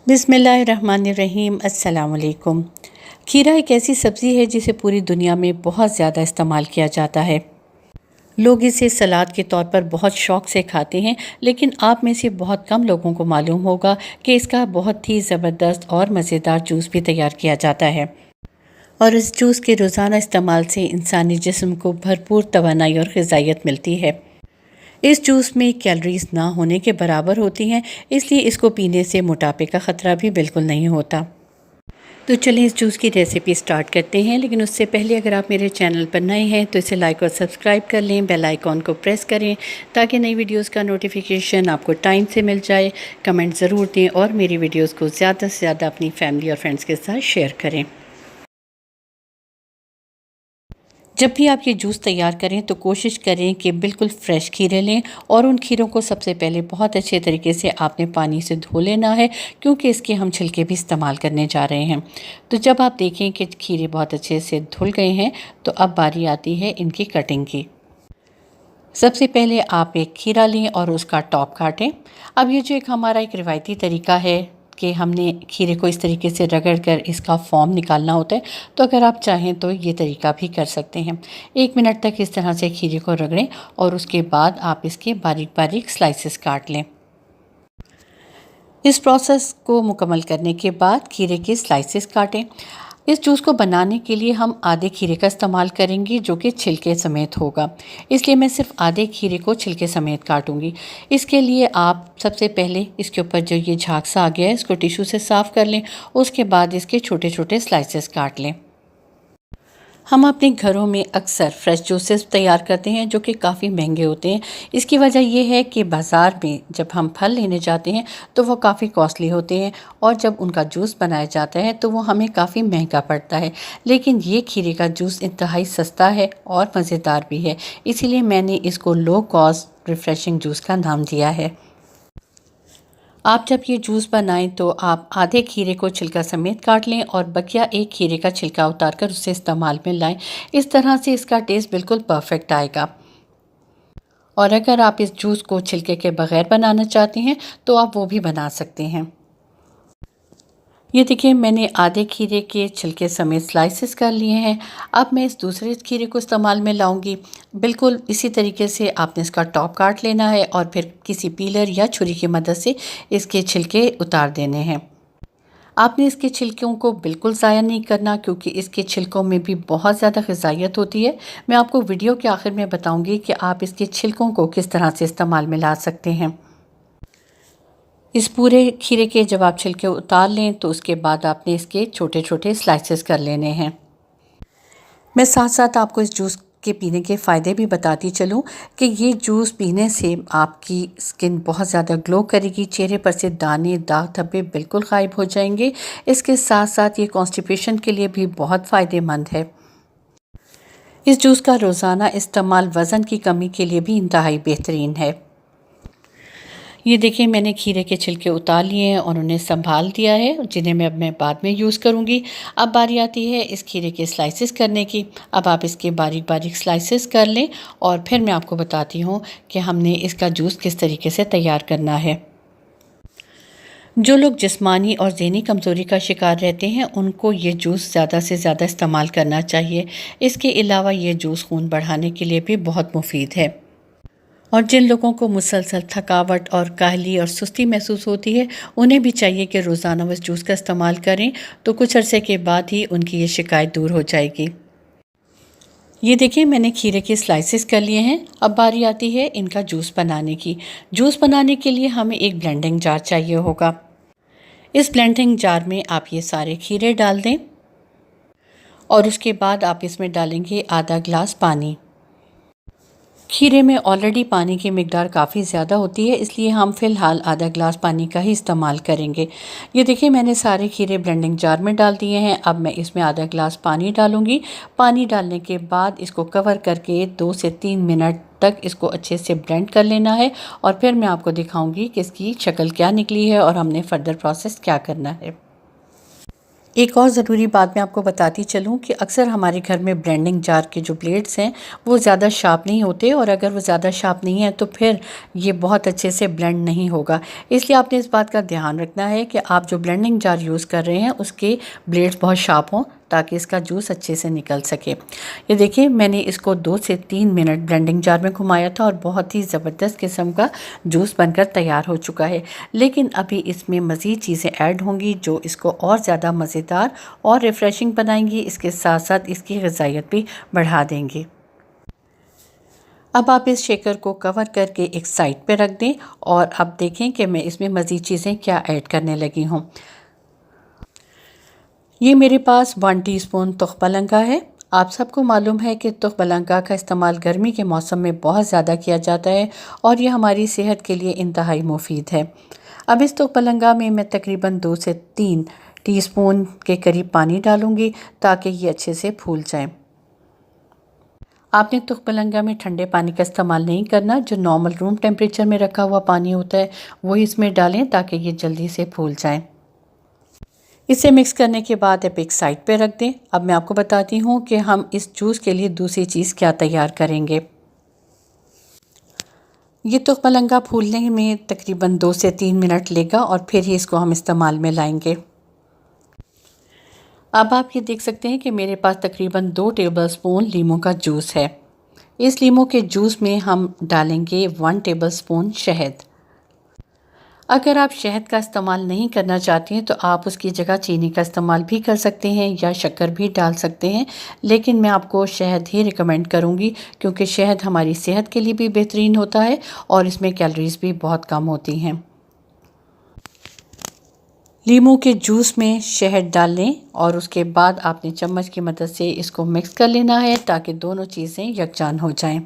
बिस्मिल्लाहिर्रहमानिर्रहीम। अस्सलाम वालेकुम। खीरा एक ऐसी सब्ज़ी है जिसे पूरी दुनिया में बहुत ज़्यादा इस्तेमाल किया जाता है। लोग इसे सलाद के तौर पर बहुत शौक़ से खाते हैं, लेकिन आप में से बहुत कम लोगों को मालूम होगा कि इसका बहुत ही ज़बरदस्त और मज़ेदार जूस भी तैयार किया जाता है। और इस जूस के रोज़ाना इस्तेमाल से इंसानी जिस्म को भरपूर तवानाई और ग़िज़ाइयत मिलती है। इस जूस में कैलोरीज़ ना होने के बराबर होती हैं, इसलिए इसको पीने से मोटापे का ख़तरा भी बिल्कुल नहीं होता। तो चलिए इस जूस की रेसिपी स्टार्ट करते हैं, लेकिन उससे पहले अगर आप मेरे चैनल पर नए हैं तो इसे लाइक और सब्सक्राइब कर लें, बेल आइकॉन को प्रेस करें ताकि नई वीडियोस का नोटिफिकेशन आपको टाइम से मिल जाए। कमेंट ज़रूर दें और मेरी वीडियोस को ज़्यादा से ज़्यादा अपनी फैमिली और फ्रेंड्स के साथ शेयर करें। जब भी आप ये जूस तैयार करें तो कोशिश करें कि बिल्कुल फ़्रेश खीरे लें और उन खीरों को सबसे पहले बहुत अच्छे तरीके से आपने पानी से धो लेना है, क्योंकि इसके हम छिलके भी इस्तेमाल करने जा रहे हैं। तो जब आप देखें कि खीरे बहुत अच्छे से धुल गए हैं तो अब बारी आती है इनकी कटिंग की। सबसे पहले आप एक खीरा लें और उसका टॉप काटें। अब ये जो एक हमारा एक रिवायती तरीका है कि हमने खीरे को इस तरीके से रगड़ कर इसका फॉर्म निकालना होता है, तो अगर आप चाहें तो ये तरीका भी कर सकते हैं। 1 मिनट तक इस तरह से खीरे को रगड़ें और उसके बाद आप इसके बारीक बारीक स्लाइसेस काट लें। इस प्रोसेस को मुकम्मल करने के बाद खीरे के स्लाइसेस काटें। इस जूस को बनाने के लिए हम आधे खीरे का इस्तेमाल करेंगे, जो कि छिलके समेत होगा, इसलिए मैं सिर्फ आधे खीरे को छिलके समेत काटूंगी। इसके लिए आप सबसे पहले इसके ऊपर जो ये झाग सा आ गया है इसको टिश्यू से साफ़ कर लें। उसके बाद इसके छोटे छोटे स्लाइसेस काट लें। हम अपने घरों में अक्सर फ्रेश जूसेस तैयार करते हैं जो कि काफ़ी महंगे होते हैं। इसकी वजह यह है कि बाज़ार में जब हम फल लेने जाते हैं तो वो काफ़ी कॉस्टली होते हैं और जब उनका जूस बनाया जाता है तो वो हमें काफ़ी महंगा पड़ता है। लेकिन ये खीरे का जूस इंतहाई सस्ता है और मज़ेदार भी है, इसीलिए मैंने इसको लो कॉस्ट रिफ़्रेशिंग जूस का नाम दिया है। आप जब ये जूस बनाएं तो आप आधे खीरे को छिलका समेत काट लें और बकिया एक खीरे का छिलका उतारकर उसे इस्तेमाल में लाएं। इस तरह से इसका टेस्ट बिल्कुल परफेक्ट आएगा। और अगर आप इस जूस को छिलके के बगैर बनाना चाहते हैं तो आप वो भी बना सकते हैं। ये देखिए मैंने आधे खीरे के छिलके समेत स्लाइसेस कर लिए हैं। अब मैं इस दूसरे खीरे को इस्तेमाल में लाऊंगी। बिल्कुल इसी तरीके से आपने इसका टॉप काट लेना है और फिर किसी पीलर या छुरी की मदद से इसके छिलके उतार देने हैं। आपने इसके छिलकों को बिल्कुल ज़ाया नहीं करना, क्योंकि इसके छिलकों में भी बहुत ज़्यादा ग़िज़ाइयत होती है। मैं आपको वीडियो के आखिर में बताऊँगी कि आप इसके छिलकों को किस तरह से इस्तेमाल में ला सकते हैं। इस पूरे खीरे के जब आप छिलके उतार लें तो उसके बाद आपने इसके छोटे छोटे स्लाइसेस कर लेने हैं। मैं साथ साथ आपको इस जूस के पीने के फ़ायदे भी बताती चलूँ कि ये जूस पीने से आपकी स्किन बहुत ज़्यादा ग्लो करेगी, चेहरे पर से दाने दाग धब्बे बिल्कुल गायब हो जाएंगे। इसके साथ साथ ये कॉन्स्टिपेशन के लिए भी बहुत फ़ायदेमंद है। इस जूस का रोज़ाना इस्तेमाल वज़न की कमी के लिए भी इंतहाई बेहतरीन है। ये देखिए मैंने खीरे के छिलके उतार लिए हैं और उन्हें संभाल दिया है, जिन्हें मैं बाद में यूज़ करूँगी। अब बारी आती है इस खीरे के स्लाइसेस करने की। अब आप इसके बारीक बारीक स्लाइसेस कर लें और फिर मैं आपको बताती हूँ कि हमने इसका जूस किस तरीके से तैयार करना है। जो लोग जिस्मानी और ज़हनी कमज़ोरी का शिकार रहते हैं उनको ये जूस ज़्यादा से ज़्यादा इस्तेमाल करना चाहिए। इसके अलावा ये जूस खून बढ़ाने के लिए भी बहुत मुफीद है। और जिन लोगों को मुसलसल थकावट और काहली और सुस्ती महसूस होती है उन्हें भी चाहिए कि रोज़ाना इस जूस का इस्तेमाल करें, तो कुछ अरसे के बाद ही उनकी ये शिकायत दूर हो जाएगी। ये देखिए मैंने खीरे के स्लाइसेस कर लिए हैं। अब बारी आती है इनका जूस बनाने की। जूस बनाने के लिए हमें एक ब्लेंडिंग जार चाहिए होगा। इस ब्लेंडिंग जार में आप ये सारे खीरे डाल दें और उसके बाद आप इसमें डालेंगे आधा ग्लास पानी। खीरे में ऑलरेडी पानी की मिकदार काफ़ी ज़्यादा होती है, इसलिए हम फ़िलहाल आधा ग्लास पानी का ही इस्तेमाल करेंगे। ये देखिए मैंने सारे खीरे ब्लेंडिंग जार में डाल दिए हैं। अब मैं इसमें आधा ग्लास पानी डालूँगी। पानी डालने के बाद इसको कवर करके 2 से 3 मिनट तक इसको अच्छे से ब्लेंड कर लेना है और फिर मैं आपको दिखाऊँगी कि इसकी शक्ल क्या निकली है और हमने फ़र्दर प्रोसेस क्या करना है। एक और ज़रूरी बात मैं आपको बताती चलूँ कि अक्सर हमारे घर में ब्लेंडिंग जार के जो ब्लेड्स हैं वो ज़्यादा शार्प नहीं होते, और अगर वो ज़्यादा शार्प नहीं है तो फिर ये बहुत अच्छे से ब्लेंड नहीं होगा। इसलिए आपने इस बात का ध्यान रखना है कि आप जो ब्लेंडिंग जार यूज़ कर रहे हैं उसके ब्लेड्स बहुत शार्प हों ताकि इसका जूस अच्छे से निकल सके। ये देखिए, मैंने इसको 2 से 3 मिनट ब्लेंडिंग जार में घुमाया था और बहुत ही ज़बरदस्त किस्म का जूस बनकर तैयार हो चुका है। लेकिन अभी इसमें मज़ीद चीज़ें ऐड होंगी जो इसको और ज़्यादा मज़ेदार और रिफ़्रेशिंग बनाएंगी, इसके साथ साथ इसकी ग़िज़ाइयत भी बढ़ा देंगी। अब आप इस शेकर को कवर करके एक साइड पे रख दें और अब देखें कि मैं इसमें मज़ीद चीज़ें क्या ऐड करने लगी हूँ। ये मेरे पास 1 टीस्पून तुख्बलंगा है। आप सबको मालूम है कि तुख्बलंगा का इस्तेमाल गर्मी के मौसम में बहुत ज़्यादा किया जाता है और ये हमारी सेहत के लिए इंतहाई मुफीद है। अब इस तुख्बलंगा में मैं तकरीबन 2 से 3 टीस्पून के करीब पानी डालूंगी ताकि ये अच्छे से फूल जाए। आपने तुख्बलंगा में ठंडे पानी का इस्तेमाल नहीं करना, जो नॉर्मल रूम टेम्परेचर में रखा हुआ पानी होता है वही इसमें डालें ताकि ये जल्दी से फूल जाए। इसे मिक्स करने के बाद आप एक साइड पे रख दें। अब मैं आपको बताती हूँ कि हम इस जूस के लिए दूसरी चीज़ क्या तैयार करेंगे। ये तुख्बलंगा फूलने में तकरीबन 2 से 3 मिनट लेगा और फिर ही इसको हम इस्तेमाल में लाएंगे। अब आप ये देख सकते हैं कि मेरे पास तकरीबन 2 टेबलस्पून लीमू का जूस है। इस लीमू के जूस में हम डालेंगे 1 टेबलस्पून शहद। अगर आप शहद का इस्तेमाल नहीं करना चाहती हैं तो आप उसकी जगह चीनी का इस्तेमाल भी कर सकते हैं या शक्कर भी डाल सकते हैं, लेकिन मैं आपको शहद ही रिकमेंड करूंगी क्योंकि शहद हमारी सेहत के लिए भी बेहतरीन होता है और इसमें कैलोरीज भी बहुत कम होती हैं। लीमू के जूस में शहद डाल लें और उसके बाद आपने चम्मच की मदद से इसको मिक्स कर लेना है ताकि दोनों चीज़ें यकजान हो जाएं।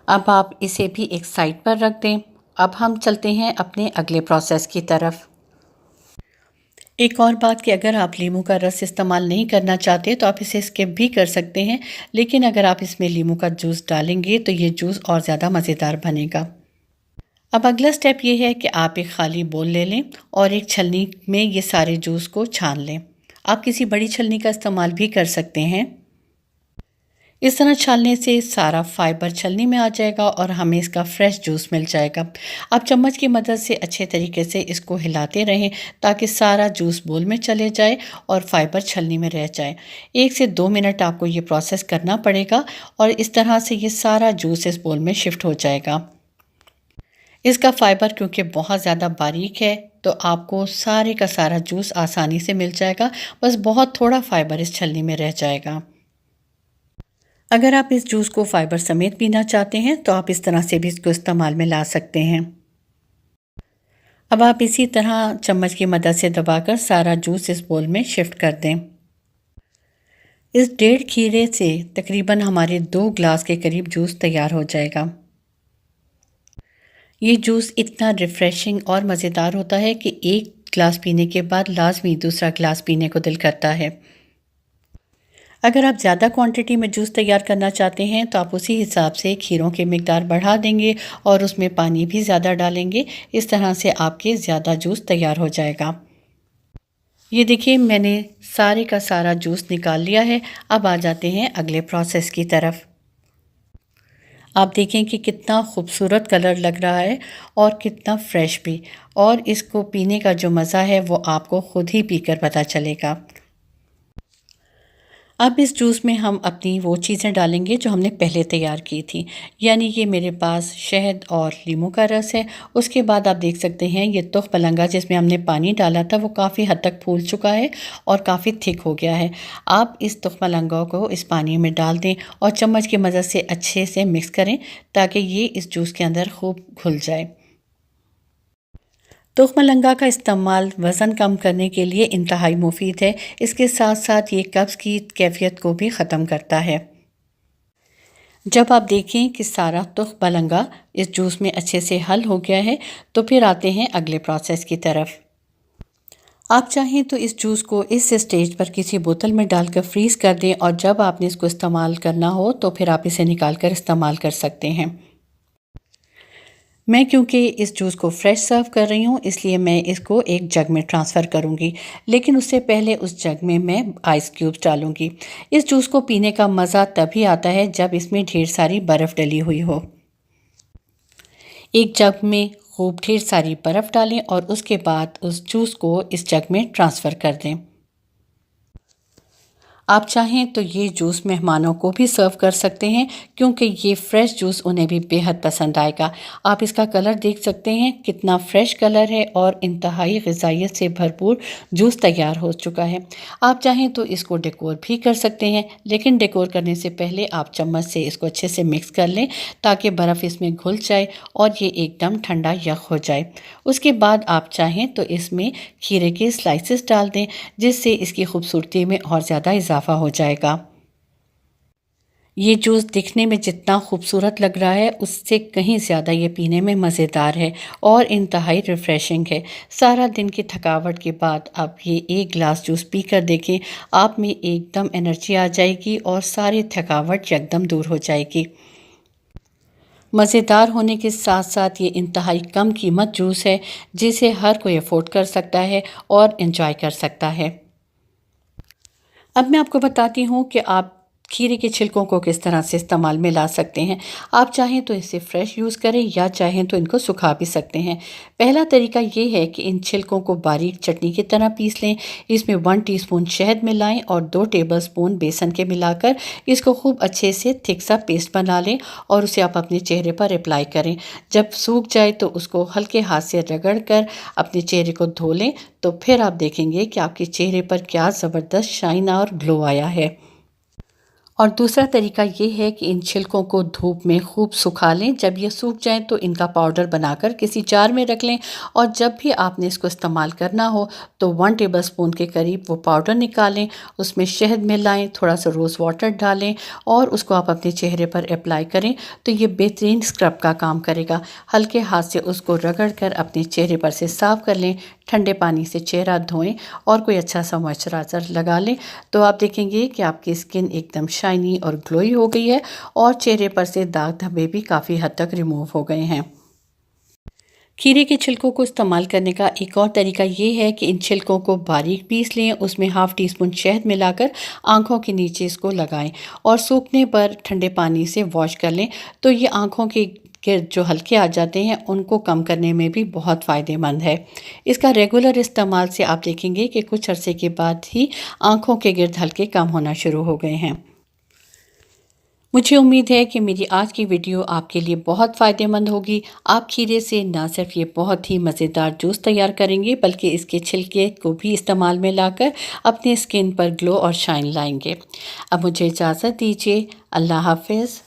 अब आप इसे भी एक साइड पर रख दें। अब हम चलते हैं अपने अगले प्रोसेस की तरफ। एक और बात कि अगर आप लीमू का रस इस्तेमाल नहीं करना चाहते तो आप इसे स्किप भी कर सकते हैं, लेकिन अगर आप इसमें लीमू का जूस डालेंगे तो ये जूस और ज़्यादा मज़ेदार बनेगा। अब अगला स्टेप ये है कि आप एक खाली बोल ले लें और एक छलनी में ये सारे जूस को छान लें। आप किसी बड़ी छलनी का इस्तेमाल भी कर सकते हैं। इस तरह छानने से सारा फाइबर छलनी में आ जाएगा और हमें इसका फ्रेश जूस मिल जाएगा। आप चम्मच की मदद से अच्छे तरीके से इसको हिलाते रहें ताकि सारा जूस बोल में चले जाए और फाइबर छलनी में रह जाए। 1 से 2 मिनट आपको ये प्रोसेस करना पड़ेगा और इस तरह से ये सारा जूस इस बोल में शिफ्ट हो जाएगा। इसका फाइबर क्योंकि बहुत ज़्यादा बारीक है तो आपको सारे का सारा जूस आसानी से मिल जाएगा, बस बहुत थोड़ा फाइबर इस छलनी में रह जाएगा। अगर आप इस जूस को फाइबर समेत पीना चाहते हैं तो आप इस तरह से भी इसको इस्तेमाल में ला सकते हैं। अब आप इसी तरह चम्मच की मदद से दबाकर सारा जूस इस बोल में शिफ्ट कर दें। इस 1.5 खीरे से तकरीबन हमारे 2 ग्लास के करीब जूस तैयार हो जाएगा। ये जूस इतना रिफ़्रेशिंग और मज़ेदार होता है कि एक गिलास पीने के बाद लाजमी दूसरा गिलास पीने को दिल करता है। अगर आप ज़्यादा क्वांटिटी में जूस तैयार करना चाहते हैं तो आप उसी हिसाब से खीरों की मिकदार बढ़ा देंगे और उसमें पानी भी ज़्यादा डालेंगे। इस तरह से आपके ज़्यादा जूस तैयार हो जाएगा। ये देखिए, मैंने सारे का सारा जूस निकाल लिया है। अब आ जाते हैं अगले प्रोसेस की तरफ। आप देखें कि कितना खूबसूरत कलर लग रहा है और कितना फ्रेश भी, और इसको पीने का जो मज़ा है वो आपको ख़ुद ही पीकर पता चलेगा। अब इस जूस में हम अपनी वो चीज़ें डालेंगे जो हमने पहले तैयार की थी, यानी ये मेरे पास शहद और लीमू का रस है। उसके बाद आप देख सकते हैं ये तुख्बलंगा जिसमें हमने पानी डाला था वो काफ़ी हद तक फूल चुका है और काफ़ी थिक हो गया है। आप इस तुख्बलंगा को इस पानी में डाल दें और चम्मच की मदद से अच्छे से मिक्स करें ताकि ये इस जूस के अंदर खूब घुल जाए। तुख्बलंगा का इस्तेमाल वज़न कम करने के लिए इंतहाई मुफीद है। इसके साथ साथ ये कब्ज़ की कैफियत को भी ख़त्म करता है। जब आप देखें कि सारा तुख्बलंगा इस जूस में अच्छे से हल हो गया है तो फिर आते हैं अगले प्रोसेस की तरफ। आप चाहें तो इस जूस को इस स्टेज पर किसी बोतल में डालकर फ्रीज़ कर दें और जब आपने इसको इस्तेमाल करना हो तो फिर आप इसे निकाल कर इस्तेमाल कर सकते हैं। मैं क्योंकि इस जूस को फ्रेश सर्व कर रही हूँ इसलिए मैं इसको एक जग में ट्रांसफ़र करूँगी, लेकिन उससे पहले उस जग में मैं आइस क्यूब्स डालूँगी। इस जूस को पीने का मज़ा तभी आता है जब इसमें ढेर सारी बर्फ़ डली हुई हो। एक जग में खूब ढेर सारी बर्फ़ डालें और उसके बाद उस जूस को इस जग में ट्रांसफ़र कर दें। आप चाहें तो ये जूस मेहमानों को भी सर्व कर सकते हैं, क्योंकि ये फ्रेश जूस उन्हें भी बेहद पसंद आएगा। आप इसका कलर देख सकते हैं कितना फ्रेश कलर है और इंतहाई ग़िज़ाइयत से भरपूर जूस तैयार हो चुका है। आप चाहें तो इसको डेकोर भी कर सकते हैं, लेकिन डेकोर करने से पहले आप चम्मच से इसको अच्छे से मिक्स कर लें ताकि बर्फ़ इसमें घुल जाए और ये एकदम ठंडा यख हो जाए। उसके बाद आप चाहें तो इसमें खीरे के स्लाइसेस डाल दें, जिससे इसकी खूबसूरती में और ज़्यादा इजाफा हो जाएगा। ये जूस दिखने में जितना खूबसूरत लग रहा है उससे कहीं ज़्यादा ये पीने में मज़ेदार है और इंतहाई रिफ़्रेशिंग है। सारा दिन की थकावट के बाद आप ये एक गिलास जूस पी कर देखें, आप में एकदम एनर्जी आ जाएगी और सारी थकावट एकदम दूर हो जाएगी। मज़ेदार होने के साथ साथ ये इंतहाई कम कीमत जूस है, जिसे हर कोई अफ़ोर्ड कर सकता है और एंजॉय कर सकता है। अब मैं आपको बताती हूँ कि आप खीरे के छिलकों को किस तरह से इस्तेमाल में ला सकते हैं। आप चाहें तो इसे फ्रेश यूज़ करें या चाहें तो इनको सुखा भी सकते हैं। पहला तरीका ये है कि इन छिलकों को बारीक चटनी की तरह पीस लें। इसमें 1 टीस्पून शहद मिलाएं और 2 टेबलस्पून बेसन के मिलाकर इसको खूब अच्छे से थिक सा पेस्ट बना लें और उसे आप अपने चेहरे पर अप्लाई करें। जब सूख जाए तो उसको हल्के हाथ से रगड़ कर अपने चेहरे को धो लें, तो फिर आप देखेंगे कि आपके चेहरे पर क्या ज़बरदस्त शाइन और ग्लो आया है। और दूसरा तरीका ये है कि इन छिलकों को धूप में खूब सुखा लें। जब ये सूख जाएं तो इनका पाउडर बनाकर किसी जार में रख लें और जब भी आपने इसको इस्तेमाल करना हो तो 1 टेबलस्पून के करीब वो पाउडर निकालें, उसमें शहद मिलाएं, थोड़ा सा रोज़ वाटर डालें और उसको आप अपने चेहरे पर अप्लाई करें तो ये बेहतरीन स्क्रब का काम करेगा। हल्के हाथ से उसको रगड़ कर अपने चेहरे पर से साफ़ कर लें, ठंडे पानी से चेहरा धोएं और कोई अच्छा सा मॉइस्चराइज़र लगा लें, तो आप देखेंगे कि आपकी स्किन एकदम शाइनी और ग्लोई हो गई है और चेहरे पर से दाग धब्बे भी काफ़ी हद तक रिमूव हो गए हैं। खीरे के छिलकों को इस्तेमाल करने का एक और तरीका ये है कि इन छिलकों को बारीक पीस लें, उसमें हाफ़ टीस्पून शहद मिलाकर आँखों के नीचे इसको लगाएं और सूखने पर ठंडे पानी से वॉश कर लें, तो ये आँखों के जो हल्के आ जाते हैं उनको कम करने में भी बहुत फ़ायदेमंद है। इसका रेगुलर इस्तेमाल से आप देखेंगे कि कुछ अरसे के बाद ही आँखों के गिर्द हल्के कम होना शुरू हो गए हैं। मुझे उम्मीद है कि मेरी आज की वीडियो आपके लिए बहुत फ़ायदेमंद होगी। आप खीरे से ना सिर्फ ये बहुत ही मज़ेदार जूस तैयार करेंगे बल्कि इसके छिलके को भी इस्तेमाल में लाकर अपने स्किन पर ग्लो और शाइन लाएंगे। अब मुझे इजाज़त दीजिए। अल्लाह हाफ़िज़।